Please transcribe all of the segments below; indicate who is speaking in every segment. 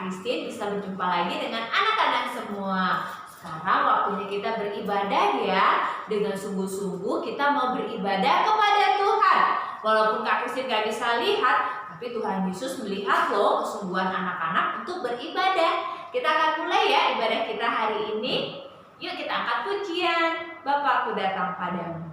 Speaker 1: Christine bisa berjumpa lagi dengan anak-anak semua. Sekarang waktunya kita beribadah ya. Dengan sungguh-sungguh kita mau beribadah kepada Tuhan. Walaupun Kak Christine gak bisa lihat, tapi Tuhan Yesus melihat loh kesungguhan anak-anak untuk beribadah. Kita akan mulai ya ibadah kita hari ini. Yuk kita angkat pujian. Bapakku datang padamu.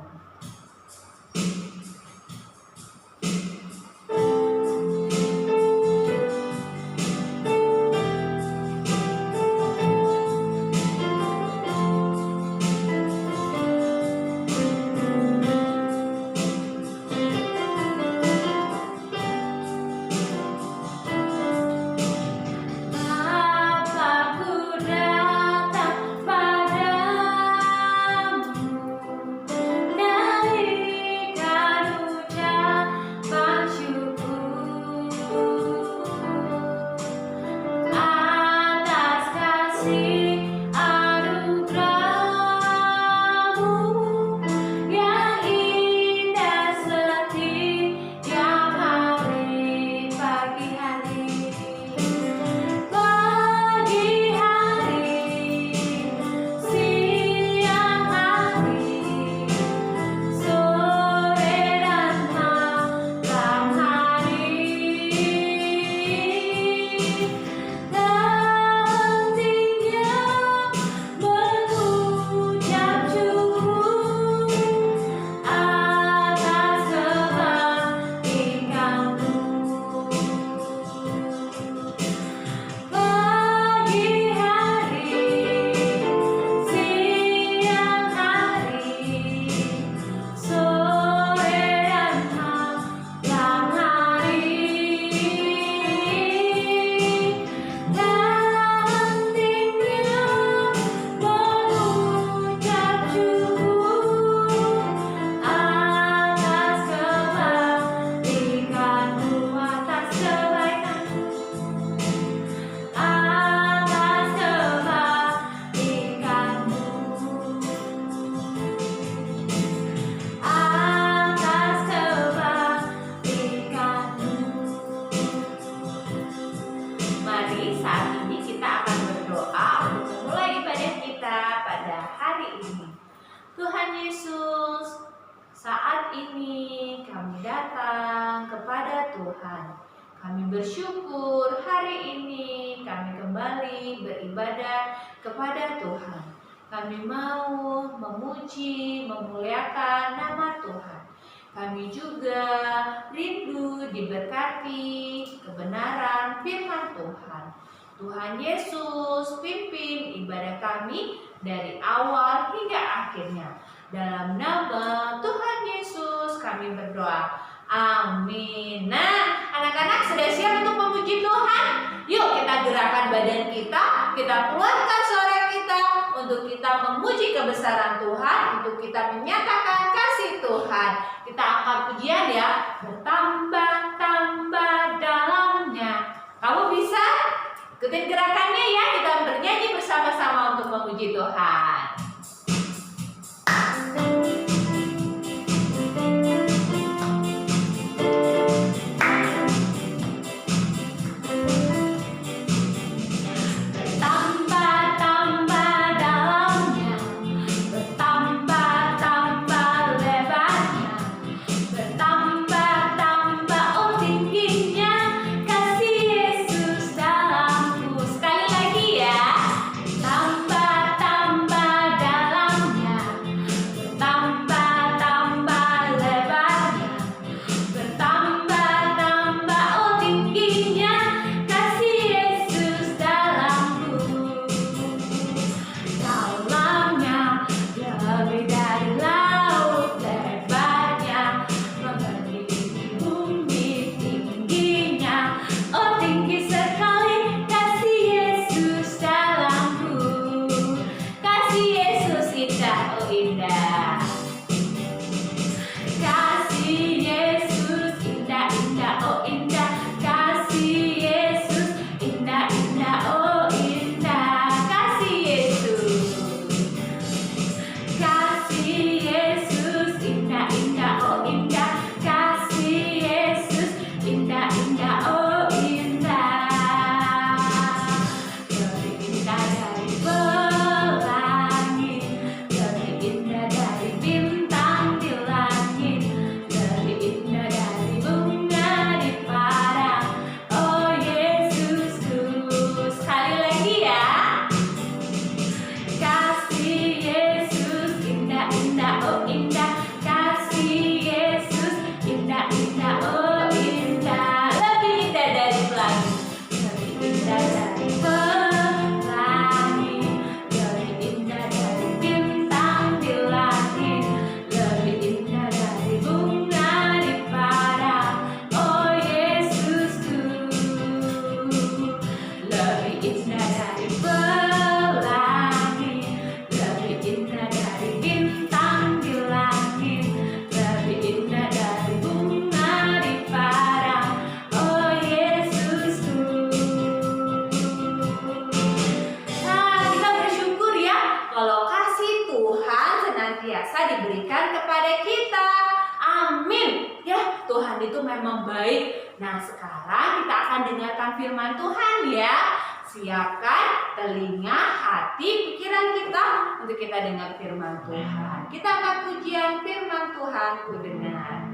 Speaker 1: Kami bersyukur hari ini kami kembali beribadah kepada Tuhan. Kami mau memuji, memuliakan nama Tuhan. Kami juga rindu diberkati kebenaran firman Tuhan. Tuhan Yesus pimpin ibadah kami dari awal hingga akhirnya. Dalam nama Tuhan Yesus kami berdoa. Amin. Nah, anak-anak sudah siap untuk memuji Tuhan? Yuk kita gerakkan badan kita keluarkan suara kita untuk kita memuji kebesaran Tuhan, untuk kita menyatakan kasih Tuhan. Kita angkat pujian ya, bertambah-tambah dalamnya. Kamu bisa? Ikutin gerakannya ya, kita bernyanyi bersama-sama untuk memuji Tuhan. Sekali Tuhan itu memang baik. Nah, sekarang kita akan dengarkan firman Tuhan ya. Siapkan telinga, hati, pikiran kita untuk kita dengar firman Tuhan. Kita akan pujian firman Tuhan, ku dengar.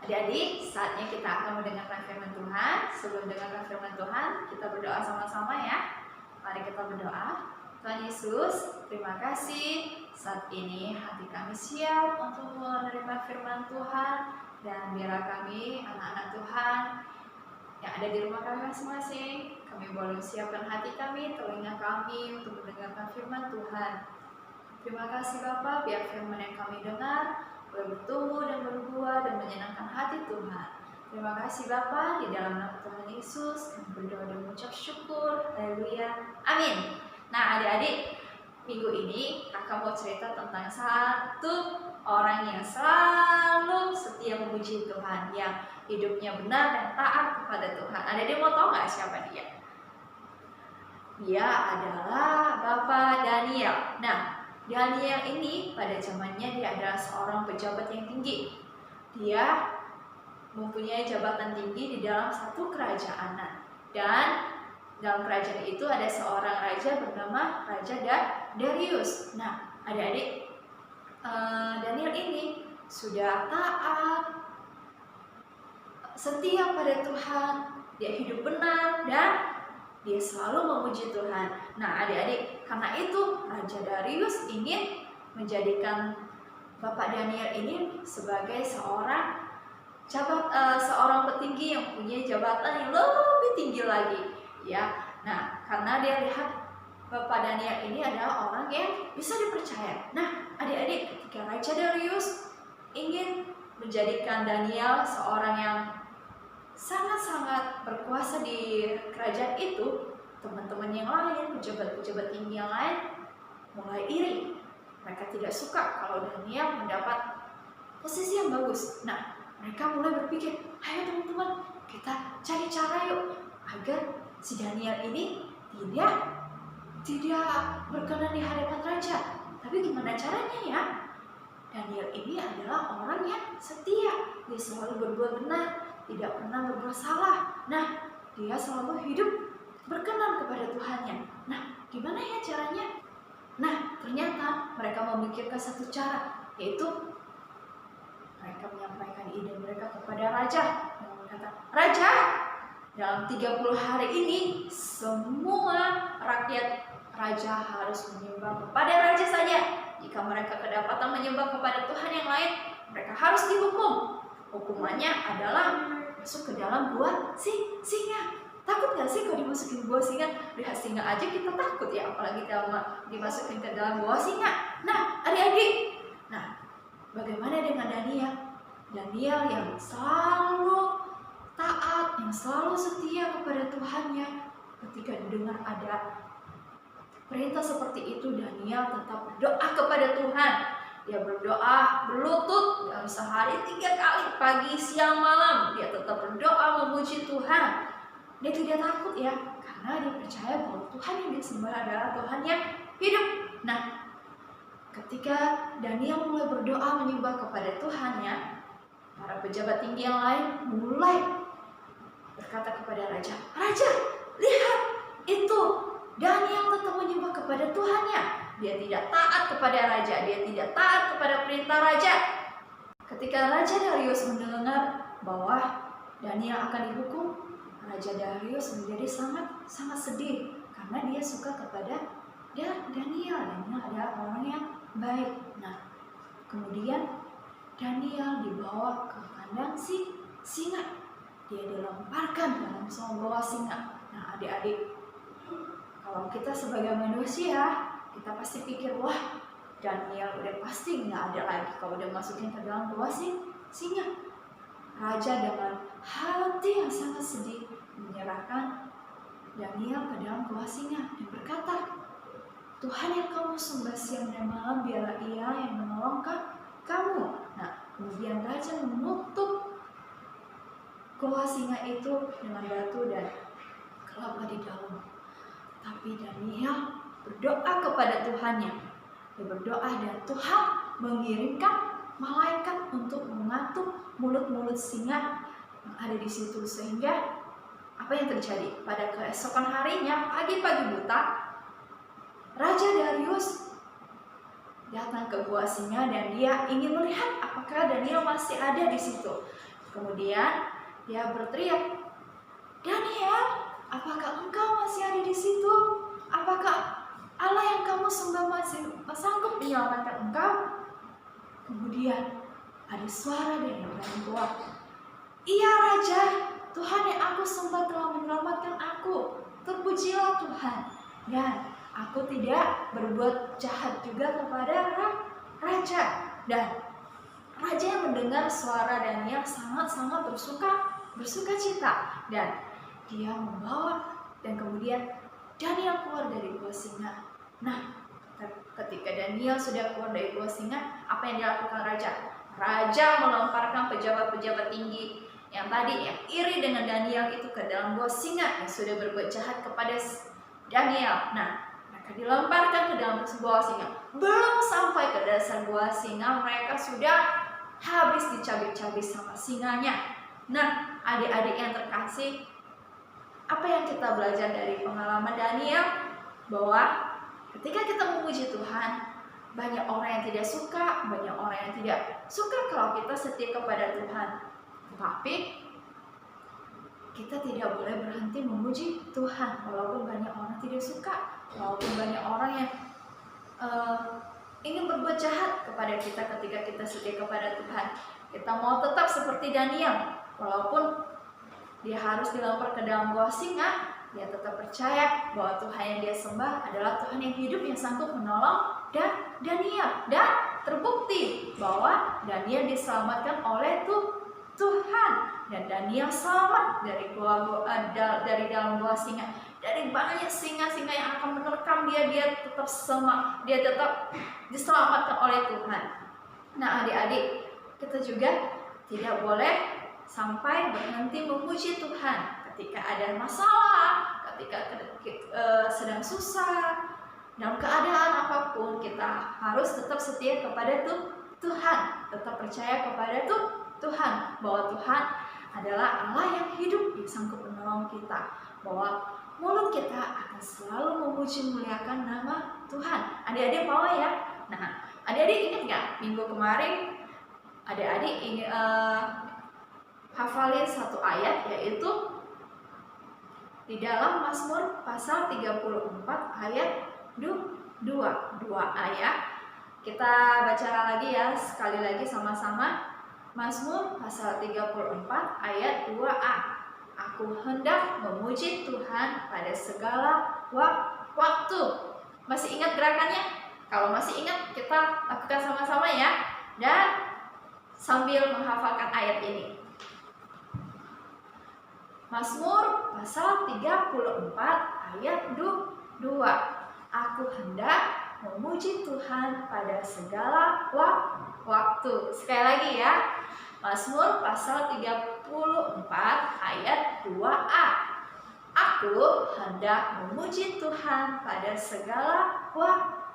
Speaker 1: Adik-adik, saatnya kita akan mendengarkan firman Tuhan. Sebelum mendengarkan firman Tuhan, kita berdoa sama-sama ya. Mari kita berdoa. Tuhan Yesus, terima kasih saat ini hati kami siap untuk menerima firman Tuhan. Dan biarlah kami, anak-anak Tuhan yang ada di rumah kami masing-masing, kami boleh siapkan hati kami, telinga kami untuk mendengarkan firman Tuhan. Terima kasih Bapak, biar firman yang kami dengar boleh bertumbuh dan berbuah dan menyenangkan hati Tuhan. Terima kasih Bapa, di dalam nama Tuhan Yesus kami berdoa dan mengucap syukur. Haleluya. Amin. Nah, adik-adik, minggu ini kakak mau cerita tentang satu orang yang selalu setia memuji Tuhan, yang hidupnya benar dan taat kepada Tuhan. Adik-adik mau tahu nggak siapa dia? Dia adalah Bapak Daniel. Nah, Daniel ini pada zamannya dia adalah seorang pejabat yang tinggi. Dia mempunyai jabatan tinggi di dalam satu kerajaan. Dan dalam kerajaan itu ada seorang raja bernama Raja Darius. Nah, adik-adik, Daniel ini sudah taat, setia pada Tuhan, dia hidup benar dan dia selalu memuji Tuhan. Nah, adik-adik, karena itu Raja Darius ingin menjadikan Bapak Daniel ini sebagai seorang petinggi yang punya jabatan yang lebih tinggi lagi, ya. Nah, karena dia lihat Bapak Daniel ini adalah orang yang bisa dipercaya. Nah, adik-adik, ketika Raja Darius ingin menjadikan Daniel seorang yang sangat-sangat berkuasa di kerajaan itu, teman-teman yang lain, pejabat-pejabat tinggi yang lain mulai iri. Mereka tidak suka kalau Daniel mendapat posisi yang bagus. Nah, mereka mulai berpikir, ayo teman-teman, kita cari cara yuk agar si Daniel ini tidak berkenan di hadapan raja. Tapi gimana caranya ya? Daniel ini adalah orang yang setia, dia selalu berbuat benar, tidak pernah berbuat salah. Nah, dia selalu hidup berkenan kepada Tuhannya. Nah, gimana ya caranya? Nah, ternyata mereka memikirkan satu cara, yaitu mereka menyampaikan ide mereka kepada raja. Yang berkata, Raja, dalam 30 hari ini semua rakyat raja harus menyembah kepada raja saja. Jika mereka kedapatan menyembah kepada Tuhan yang lain, mereka harus dihukum. Hukumannya adalah masuk ke dalam gua singa. Takut gak sih kalau dimasukin gua singa? Lihat singa aja kita takut ya, apalagi kalau dimasukin ke dalam gua singa. Nah, adik-adik, bagaimana dengan Daniel? Daniel yang selalu taat, yang selalu setia kepada Tuhannya. Ketika didengar ada perintah seperti itu, Daniel tetap berdoa kepada Tuhan.
Speaker 2: dia berdoa berlutut dalam sehari 3 kali, pagi, siang, malam. Dia tetap berdoa memuji Tuhan. Dia tidak takut ya, karena dia percaya bahwa Tuhan yang disembah adalah Tuhan yang hidup. Nah, ketika Daniel mulai berdoa menyembah kepada Tuhannya, para pejabat tinggi yang lain mulai berkata kepada raja, "Raja, lihat, itu Daniel tetap menyembah kepada Tuhannya. Dia tidak taat kepada raja, dia tidak taat kepada perintah raja." Ketika Raja Darius mendengar bahwa Daniel akan dihukum, Raja Darius menjadi sangat sedih karena dia suka kepada Daniel. Daniel adalah orang yang baik. Nah, kemudian Daniel dibawa ke kandang singa. Dia dilemparkan dalam bawah singa. Nah, adik-adik, kalau kita sebagai manusia, kita pasti pikir, wah, Daniel udah pasti nggak ada lagi kalau udah masukin ke dalam bawah singa. Raja dengan hati yang sangat sedih menyerahkan Daniel ke dalam bawah singa dan berkata, "Tuhan yang kamu sembah siang dan malam, biarlah Ia yang menolong kamu." Nah, kemudian raja menutup goa singa itu dengan batu dan kelapa di dalam. Tapi Daniel berdoa kepada Tuhannya. Dia berdoa dan Tuhan mengirimkan malaikat untuk mengatuk mulut-mulut singa yang ada di situ. Sehingga apa yang terjadi? Pada keesokan harinya, pagi-pagi buta, Raja Darius datang ke gua singa dan dia ingin melihat apakah Daniel masih ada di situ. Kemudian dia berteriak, "Daniel, apakah engkau masih ada di situ? Apakah Allah yang kamu sembah masih sanggup menyelamatkan engkau?" Kemudian ada suara dari dalam gua, "Iya Raja, Tuhan yang aku sembah telah menyelamatkan aku. Terpujilah Tuhan. Dan aku tidak berbuat jahat juga kepada Raja." Dan Raja yang mendengar suara Daniel sangat-sangat bersuka cita. Dan dia membawa dan kemudian Daniel keluar dari gua singa. Nah, ketika Daniel sudah keluar dari gua singa, apa yang dilakukan Raja? Raja melemparkan pejabat-pejabat tinggi yang tadi yang iri dengan Daniel itu ke dalam gua singa yang sudah berbuat jahat kepada Daniel. Nah, mereka dilemparkan ke dalam gua singa. Belum sampai ke dasar gua singa, mereka sudah habis dicabik-cabik sama singanya. Nah, adik-adik yang terkasih, apa yang kita belajar dari pengalaman Daniel? Bahwa ketika kita memuji Tuhan, banyak orang yang tidak suka, banyak orang yang tidak suka kalau kita setia kepada Tuhan. Tapi kita tidak boleh berhenti memuji Tuhan walaupun banyak orang tidak suka, walaupun banyak orang yang ingin berbuat jahat kepada kita ketika kita setia kepada Tuhan. Kita mau tetap seperti Daniel, walaupun dia harus dilempar ke dalam gua singa, dia tetap percaya bahwa Tuhan yang dia sembah adalah Tuhan yang hidup yang sanggup menolong Daniel. Dan terbukti bahwa Daniel diselamatkan oleh Tuhan, dan Daniel selamat dari dalam gua singa. Dari banyak singa-singa yang akan menerkam dia tetap diselamatkan oleh Tuhan. Nah, adik-adik, kita juga tidak boleh sampai berhenti memuji Tuhan ketika ada masalah, ketika sedang susah, dalam keadaan apapun kita harus tetap setia kepada Tuhan, tetap percaya kepada Tuhan bahwa Tuhan adalah Allah yang hidup yang sanggup menolong kita, bahwa mulut kita akan selalu memuji memuliakan nama Tuhan. Adik-adik mau ya? Nah, adik-adik ingat gak minggu kemarin adik-adik ingin hafalin satu ayat, yaitu di dalam Mazmur pasal 34 ayat 2 ayat. Kita baca lagi ya, sekali lagi sama-sama. Mazmur pasal 34 ayat 2a. "Aku hendak memuji Tuhan pada segala waktu." Masih ingat gerakannya? Kalau masih ingat, kita lakukan sama-sama ya. Dan sambil menghafalkan ayat ini. Mazmur pasal 34 ayat 2. "Aku hendak memuji Tuhan pada segala waktu. Sekali lagi ya, Mazmur pasal 34 ayat 2a. Aku hendak memuji Tuhan pada segala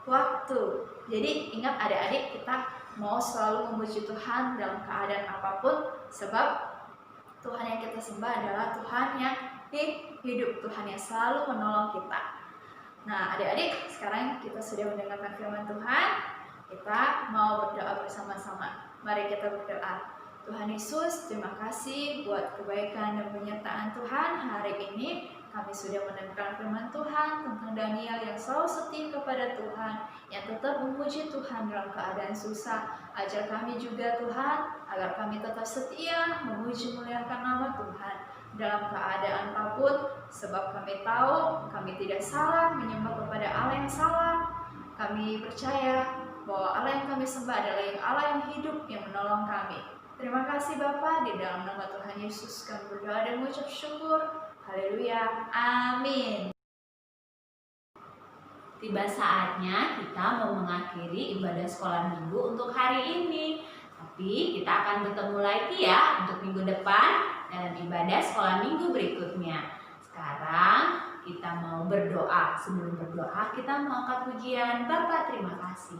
Speaker 2: waktu. Jadi ingat adik-adik, kita mau selalu memuji Tuhan dalam keadaan apapun, sebab Tuhan yang kita sembah adalah Tuhan yang hidup, Tuhan yang selalu menolong kita. Nah adik-adik, sekarang kita sudah mendengarkan firman Tuhan, kita mau berdoa bersama-sama. Mari kita berdoa. Tuhan Yesus, terima kasih buat kebaikan dan penyertaan Tuhan hari ini. Kami sudah mendengarkan firman Tuhan tentang Daniel yang selalu setia kepada Tuhan, yang tetap memuji Tuhan dalam keadaan susah. Ajar kami juga Tuhan, agar kami tetap setia memuji muliakan nama Tuhan dalam keadaan apapun, sebab kami tahu kami tidak salah menyembah kepada Allah yang salah. Kami percaya bahwa Allah yang kami sembah adalah Allah yang hidup, yang menolong kami. Terima kasih Bapa, di dalam nama Tuhan Yesus kami berdoa dan mengucap syukur. Haleluya, amin.
Speaker 1: Tiba saatnya kita mau mengakhiri ibadah sekolah minggu untuk hari ini. Tapi kita akan bertemu lagi ya untuk minggu depan dalam ibadah sekolah minggu berikutnya. Sekarang kita mau berdoa. Sebelum berdoa kita mau angkat pujian. Bapa, terima kasih.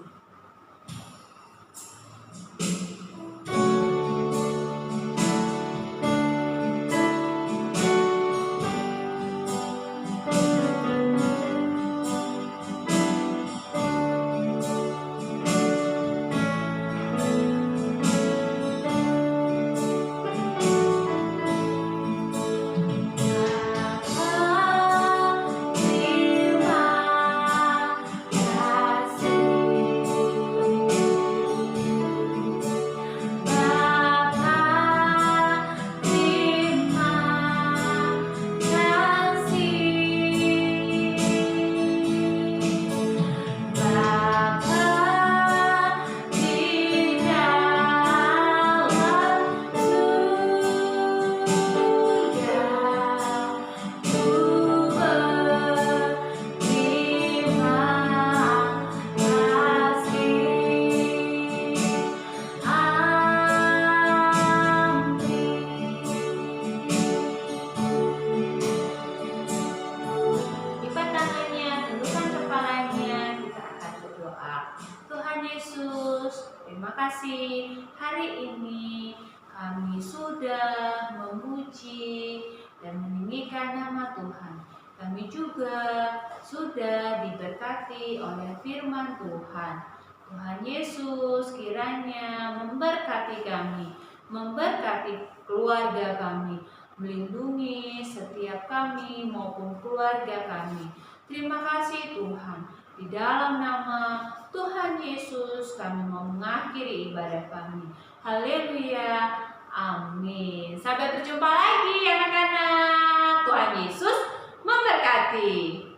Speaker 1: Terima kasih, hari ini kami sudah memuji dan meninggikan nama Tuhan. Kami juga sudah diberkati oleh firman Tuhan. Tuhan Yesus kiranya memberkati kami, memberkati keluarga kami, melindungi setiap kami maupun keluarga kami. Terima kasih Tuhan. Di dalam nama Tuhan Yesus kami mau mengakhiri ibadah kami. Haleluya. Amin. Sampai berjumpa lagi anak-anak. Tuhan Yesus memberkati.